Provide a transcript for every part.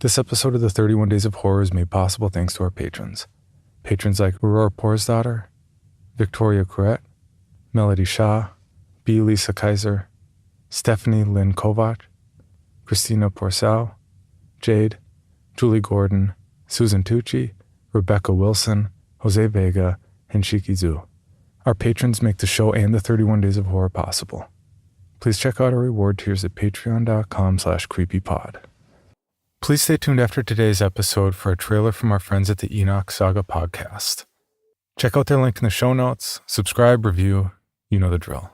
This episode of the 31 Days of Horror is made possible thanks to our patrons. Patrons like Aurora Porsdaughter, Victoria Couret, Melody Shah, B. Lisa Kaiser, Stephanie Lynn Kovac, Christina Porcel, Jade, Julie Gordon, Susan Tucci, Rebecca Wilson, Jose Vega, and Shiki Zhu. Our patrons make the show and the 31 Days of Horror possible. Please check out our reward tiers at patreon.com/creepypod. Please stay tuned after today's episode for a trailer from our friends at the Enoch Saga podcast. Check out their link in the show notes, subscribe, review, you know the drill.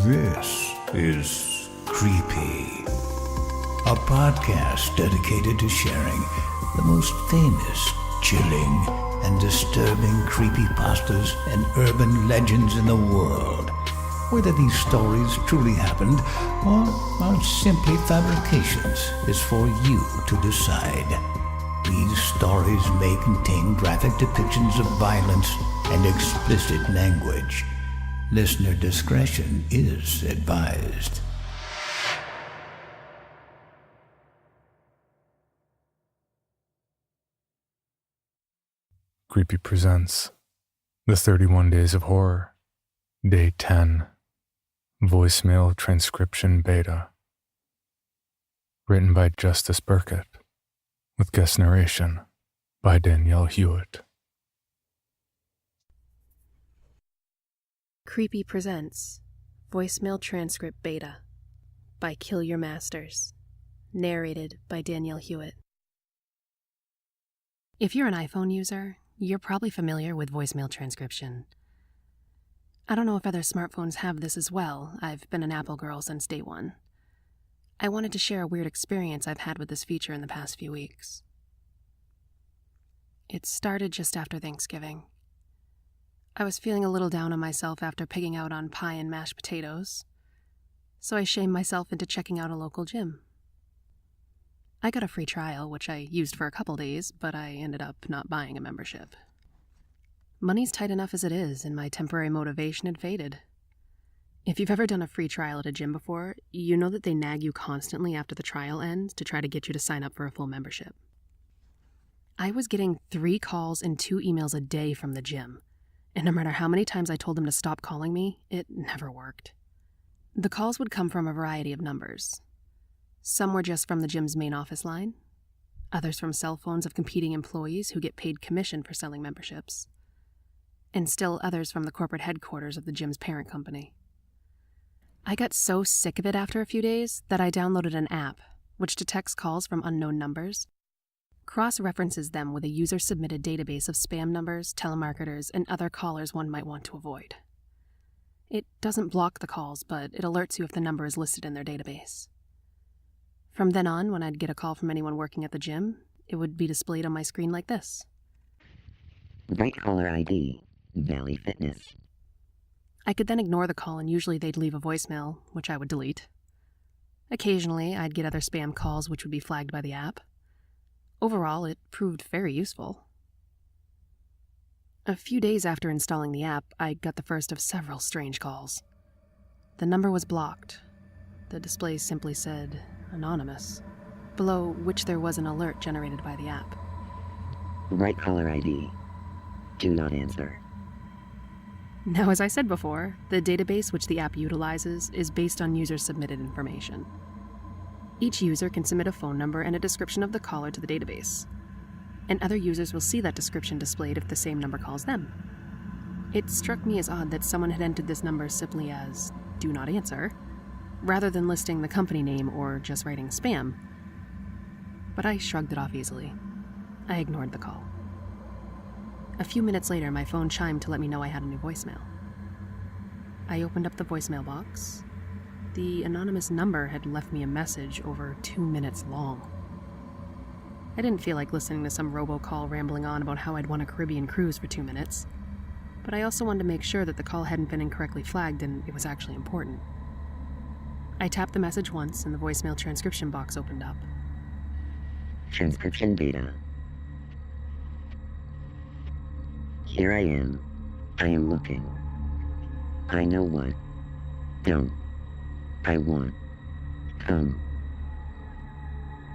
This is Creepy, a podcast dedicated to sharing the most famous, chilling, and disturbing creepypastas and urban legends in the world. Whether these stories truly happened or are simply fabrications is for you to decide. These stories may contain graphic depictions of violence and explicit language. Listener discretion is advised. Creepy presents The 31 Days of Horror, Day 10, Voicemail Transcription Beta. Written by Justus Burkitt, with guest narration by Danielle Hewitt. Creepy presents Voicemail Transcript Beta by Kill Your Masters, narrated by Danielle Hewitt. If you're an iPhone user, you're probably familiar with voicemail transcription. I don't know if other smartphones have this as well. I've been an Apple girl since day one. I wanted to share a weird experience I've had with this feature in the past few weeks. It started just after Thanksgiving. I was feeling a little down on myself after pigging out on pie and mashed potatoes, so I shamed myself into checking out a local gym. I got a free trial, which I used for a couple days, but I ended up not buying a membership. Money's tight enough as it is, and my temporary motivation had faded. If you've ever done a free trial at a gym before, you know that they nag you constantly after the trial ends to try to get you to sign up for a full membership. I was getting 3 calls and 2 emails a day from the gym, and no matter how many times I told them to stop calling me, it never worked. The calls would come from a variety of numbers. Some were just from the gym's main office line, others from cell phones of competing employees who get paid commission for selling memberships, and still others from the corporate headquarters of the gym's parent company. I got so sick of it after a few days that I downloaded an app which detects calls from unknown numbers, cross-references them with a user-submitted database of spam numbers, telemarketers, and other callers one might want to avoid. It doesn't block the calls, but it alerts you if the number is listed in their database. From then on, when I'd get a call from anyone working at the gym, it would be displayed on my screen like this. Right caller ID, Valley Fitness. I could then ignore the call, and usually they'd leave a voicemail, which I would delete. Occasionally, I'd get other spam calls which would be flagged by the app. Overall, it proved very useful. A few days after installing the app, I got the first of several strange calls. The number was blocked. The display simply said, anonymous, below which there was an alert generated by the app. Right caller ID. Do not answer. Now, as I said before, the database which the app utilizes is based on user-submitted information. Each user can submit a phone number and a description of the caller to the database, and other users will see that description displayed if the same number calls them. It struck me as odd that someone had entered this number simply as "do not answer," rather than listing the company name or just writing spam. But I shrugged it off easily. I ignored the call. A few minutes later, my phone chimed to let me know I had a new voicemail. I opened up the voicemail box. The anonymous number had left me a message over 2 minutes long. I didn't feel like listening to some robocall rambling on about how I'd won a Caribbean cruise for 2 minutes, but I also wanted to make sure that the call hadn't been incorrectly flagged and it was actually important. I tapped the message once and the voicemail transcription box opened up. Transcription data. Here I am. I am looking. I know what. Don't. I want. Come.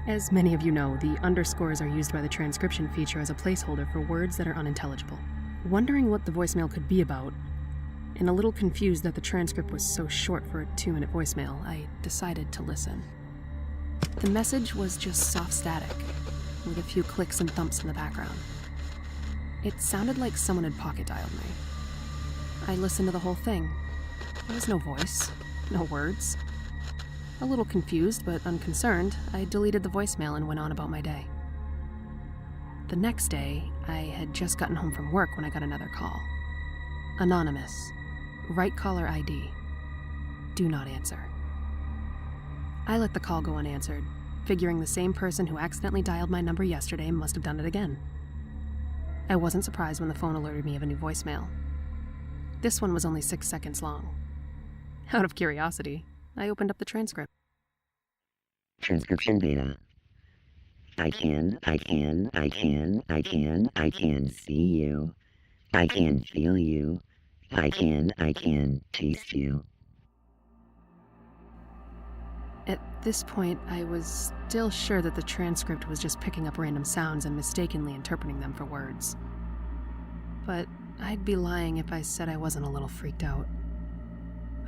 As many of you know, the underscores are used by the transcription feature as a placeholder for words that are unintelligible. Wondering what the voicemail could be about, and a little confused that the transcript was so short for a 2-minute voicemail, I decided to listen. The message was just soft static, with a few clicks and thumps in the background. It sounded like someone had pocket dialed me. I listened to the whole thing. There was no voice, no words. A little confused but unconcerned, I deleted the voicemail and went on about my day. The next day, I had just gotten home from work when I got another call. Anonymous. Right caller ID. Do not answer. I let the call go unanswered, figuring the same person who accidentally dialed my number yesterday must have done it again. I wasn't surprised when the phone alerted me of a new voicemail. This one was only 6 seconds long. Out of curiosity, I opened up the transcript. Transcription beta. I can see you. I can feel you. I can taste you. At this point, I was still sure that the transcript was just picking up random sounds and mistakenly interpreting them for words. But I'd be lying if I said I wasn't a little freaked out.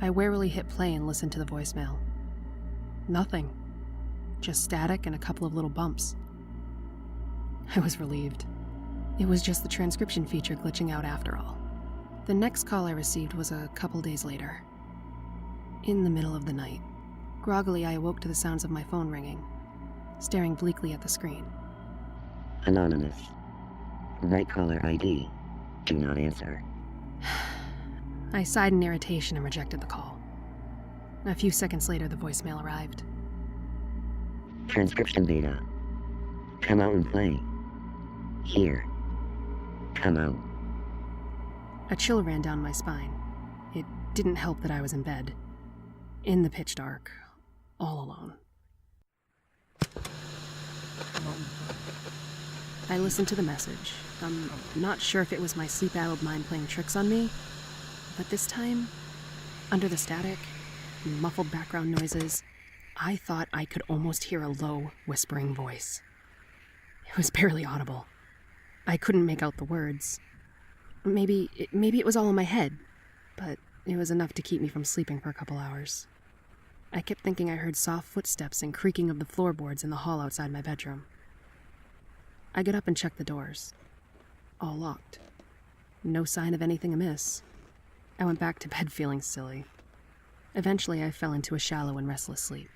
I warily hit play and listened to the voicemail. Nothing. Just static and a couple of little bumps. I was relieved. It was just the transcription feature glitching out after all. The next call I received was a couple days later. In the middle of the night, groggily I awoke to the sounds of my phone ringing, staring bleakly at the screen. Anonymous. Right caller ID. Do not answer. I sighed in irritation and rejected the call. A few seconds later, the voicemail arrived. Transcription beta. Come out and play. Here. Come out. A chill ran down my spine. It didn't help that I was in bed, in the pitch dark, all alone. I listened to the message. I'm not sure if it was my sleep-addled mind playing tricks on me, but this time, under the static, muffled background noises, I thought I could almost hear a low, whispering voice. It was barely audible. I couldn't make out the words. Maybe it was all in my head, but it was enough to keep me from sleeping for a couple hours. I kept thinking I heard soft footsteps and creaking of the floorboards in the hall outside my bedroom. I got up and checked the doors. All locked. No sign of anything amiss. I went back to bed feeling silly. Eventually, I fell into a shallow and restless sleep.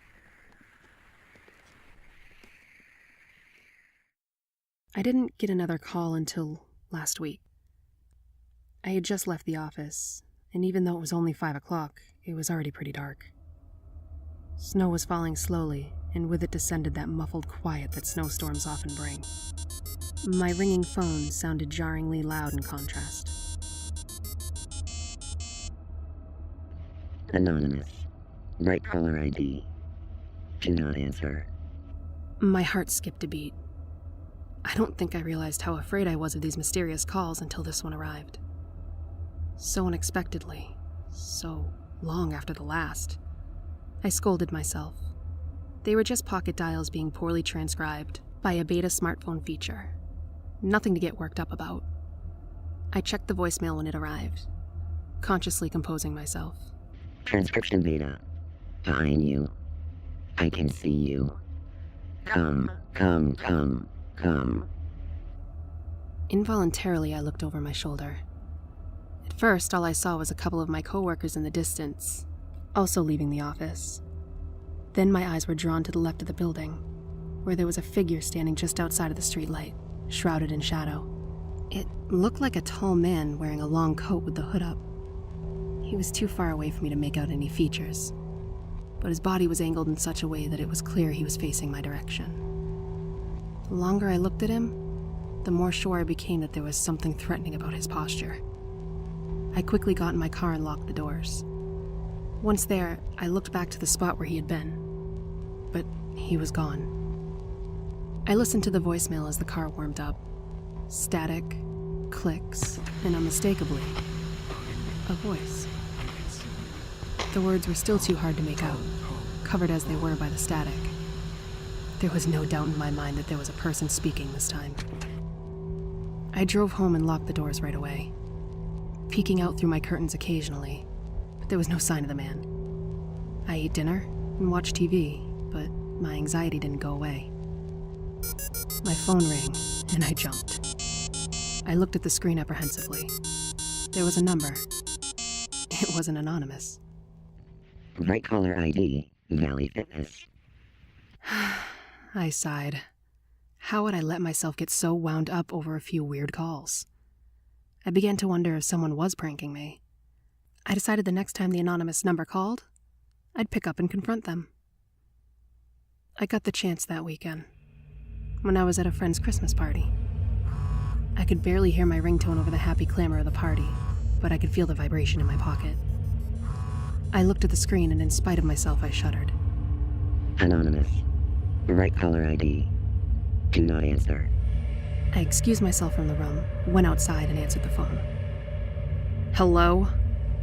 I didn't get another call until last week. I had just left the office, and even though it was only 5 o'clock, it was already pretty dark. Snow was falling slowly, and with it descended that muffled quiet that snowstorms often bring. My ringing phone sounded jarringly loud in contrast. Anonymous. Right caller ID. Do not answer. My heart skipped a beat. I don't think I realized how afraid I was of these mysterious calls until this one arrived. So unexpectedly, so long after the last. I scolded myself. They were just pocket dials being poorly transcribed by a beta smartphone feature. Nothing to get worked up about. I checked the voicemail when it arrived, consciously composing myself. Transcription beta. Behind you. I can see you. Come. Involuntarily, I looked over my shoulder. At first, all I saw was a couple of my coworkers in the distance, also leaving the office. Then my eyes were drawn to the left of the building, where there was a figure standing just outside of the streetlight, shrouded in shadow. It looked like a tall man wearing a long coat with the hood up. He was too far away for me to make out any features, but his body was angled in such a way that it was clear he was facing my direction. The longer I looked at him, the more sure I became that there was something threatening about his posture. I quickly got in my car and locked the doors. Once there, I looked back to the spot where he had been, but he was gone. I listened to the voicemail as the car warmed up. Static, clicks, and unmistakably, a voice. The words were still too hard to make out, covered as they were by the static. There was no doubt in my mind that there was a person speaking this time. I drove home and locked the doors right away, peeking out through my curtains occasionally, but there was no sign of the man. I ate dinner and watched TV, but my anxiety didn't go away. My phone rang, and I jumped. I looked at the screen apprehensively. There was a number. It wasn't anonymous. Right caller ID, Valley Fitness. I sighed. How would I let myself get so wound up over a few weird calls? I began to wonder if someone was pranking me. I decided the next time the anonymous number called, I'd pick up and confront them. I got the chance that weekend, when I was at a friend's Christmas party. I could barely hear my ringtone over the happy clamor of the party, but I could feel the vibration in my pocket. I looked at the screen, and in spite of myself, I shuddered. Anonymous. Right caller ID. Do not answer. I excused myself from the room, went outside, and answered the phone. "Hello?"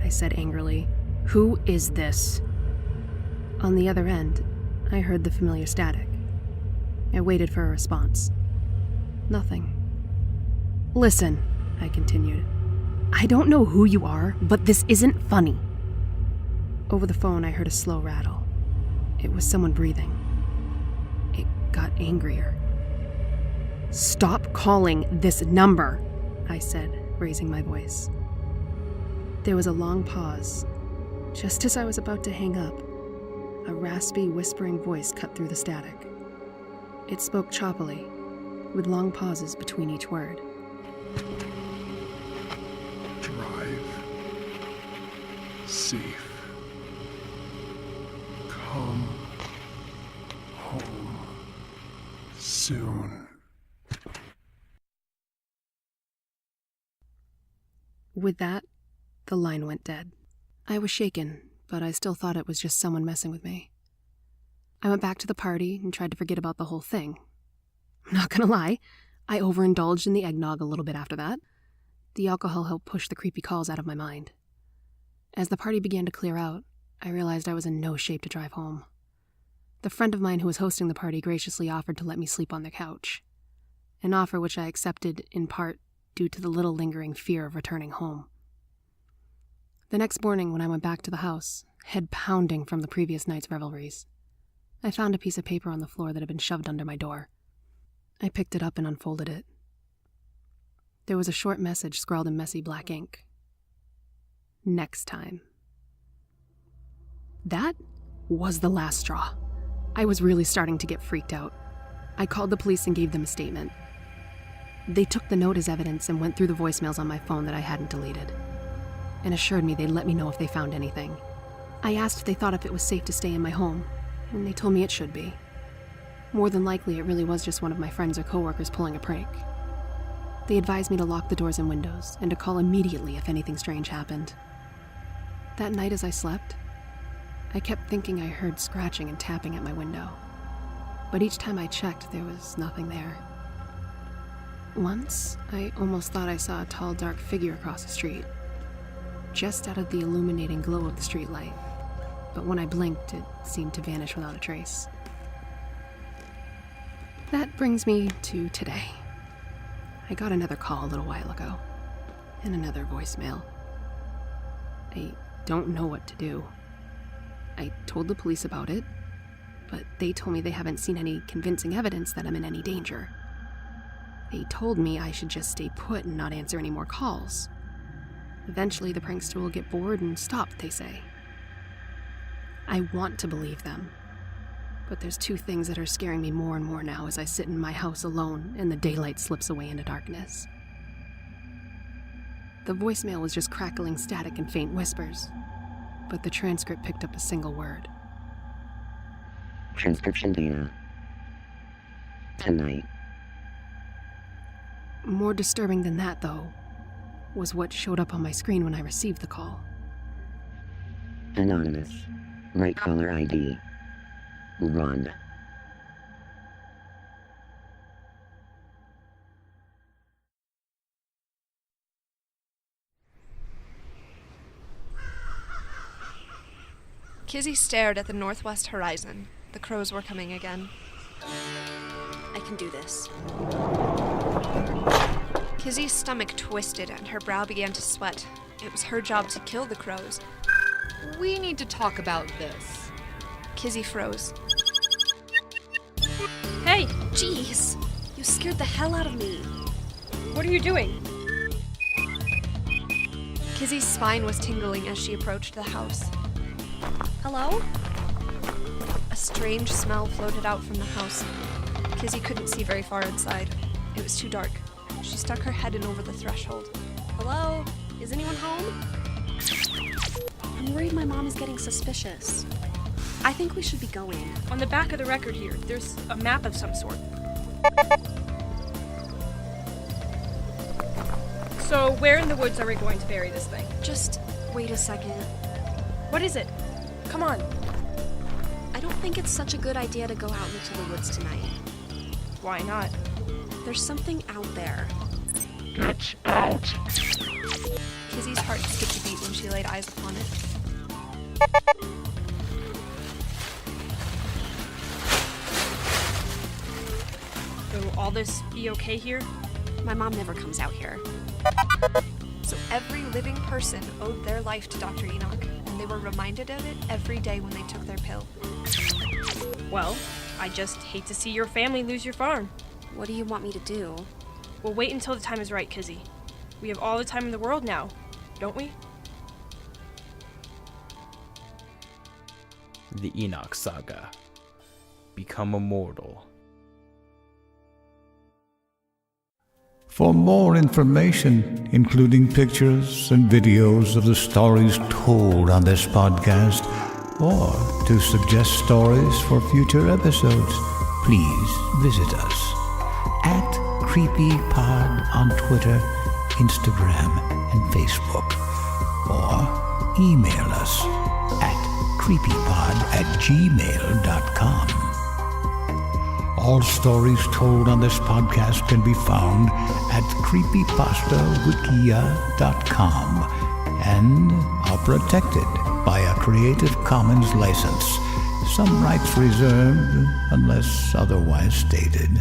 I said angrily. "Who is this?" On the other end, I heard the familiar static. I waited for a response. Nothing. "Listen," I continued. "I don't know who you are, but this isn't funny." Over the phone, I heard a slow rattle. It was someone breathing. It got angrier. "Stop calling this number," I said, raising my voice. There was a long pause. Just as I was about to hang up, a raspy, whispering voice cut through the static. It spoke choppily, with long pauses between each word. Drive safe. Come home soon. With that, the line went dead. I was shaken, but I still thought it was just someone messing with me. I went back to the party and tried to forget about the whole thing. I'm not gonna lie, I overindulged in the eggnog a little bit after that. The alcohol helped push the creepy calls out of my mind. As the party began to clear out, I realized I was in no shape to drive home. The friend of mine who was hosting the party graciously offered to let me sleep on their couch, an offer which I accepted in part due to the little lingering fear of returning home. The next morning, when I went back to the house, head pounding from the previous night's revelries, I found a piece of paper on the floor that had been shoved under my door. I picked it up and unfolded it. There was a short message scrawled in messy black ink. "Next time." That was the last straw. I was really starting to get freaked out. I called the police and gave them a statement. They took the note as evidence and went through the voicemails on my phone that I hadn't deleted, and assured me they'd let me know if they found anything. I asked if they thought if it was safe to stay in my home, and they told me it should be. More than likely, it really was just one of my friends or coworkers pulling a prank. They advised me to lock the doors and windows, and to call immediately if anything strange happened. That night as I slept, I kept thinking I heard scratching and tapping at my window, but each time I checked, there was nothing there. Once, I almost thought I saw a tall, dark figure across the street, just out of the illuminating glow of the streetlight, but when I blinked, it seemed to vanish without a trace. That brings me to today. I got another call a little while ago, and another voicemail. I don't know what to do. I told the police about it, but they told me they haven't seen any convincing evidence that I'm in any danger. They told me I should just stay put and not answer any more calls. Eventually, the prankster will get bored and stop, they say. I want to believe them, but there's two things that are scaring me more and more now as I sit in my house alone and the daylight slips away into darkness. The voicemail was just crackling static and faint whispers, but the transcript picked up a single word. Transcription data. Tonight. More disturbing than that, though, was what showed up on my screen when I received the call. Anonymous. Right caller ID. Run. Kizzy stared at the northwest horizon. The crows were coming again. I can do this. Kizzy's stomach twisted and her brow began to sweat. It was her job to kill the crows. We need to talk about this. Kizzy froze. Hey, Jeez, you scared the hell out of me. what are you doing? Kizzy's spine was tingling as she approached the house. Hello? A strange smell floated out from the house. Kizzy couldn't see very far inside. It was too dark. She stuck her head in over the threshold. Hello? Is anyone home? I'm worried my mom is getting suspicious. I think we should be going. On the back of the record here, there's a map of some sort. So where in the woods are we going to bury this thing? Just wait a second. What is it? Come on. I don't think it's such a good idea to go out into the woods tonight. Why not? There's something out there. Get out! Kizzy's heart skipped a beat when she laid eyes upon it. Will all this be okay here? My mom never comes out here. So every living person owed their life to Dr. Enoch, and they were reminded of it every day when they took their pill. Well, I just hate to see your family lose your farm. What do you want me to do? We'll wait until the time is right, Kizzy. We have all the time in the world now, don't we? The Enoch Saga. Become immortal. For more information, including pictures and videos of the stories told on this podcast, or to suggest stories for future episodes, please visit us at CreepyPod on Twitter, Instagram, and Facebook, or email us at creepypod@gmail.com. All stories told on this podcast can be found at creepypastawikia.com and are protected by a Creative Commons license. Some rights reserved unless otherwise stated.